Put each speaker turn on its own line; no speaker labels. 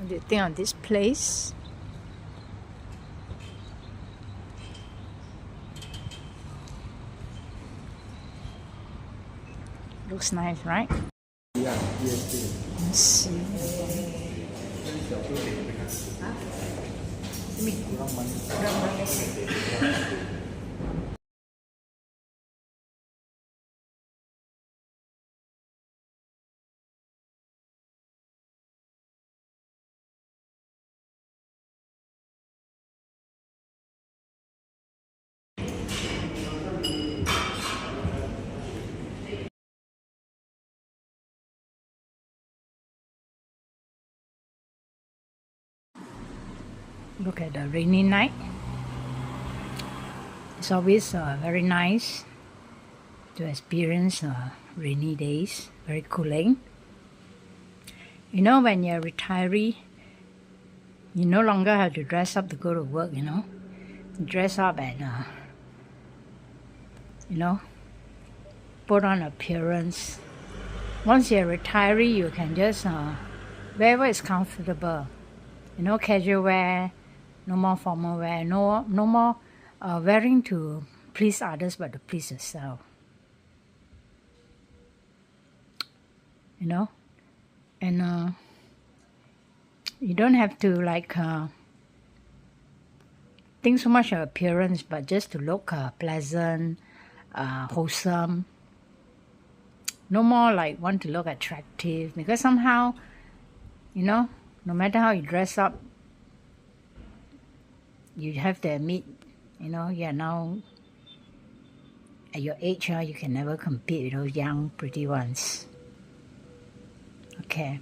What do you think of this place? Looks nice, right?
Yeah, yes.
Let's see. Look at the rainy night. It's always very nice to experience rainy days, very cooling. You know, when you're a retiree, you no longer have to dress up to go to work, you know. Dress up and, you know, put on appearance. Once you're a retiree, you can just wear what is comfortable. You know, casual wear, no more formal wear, no more wearing to please others but to please yourself. You know, and you don't have to like think so much of appearance, but just to look pleasant, wholesome. No more like want to look attractive, because somehow, you know, no matter how you dress up, you have to admit, you know, you're now at your age, you can never compete with those young, pretty ones. Okay.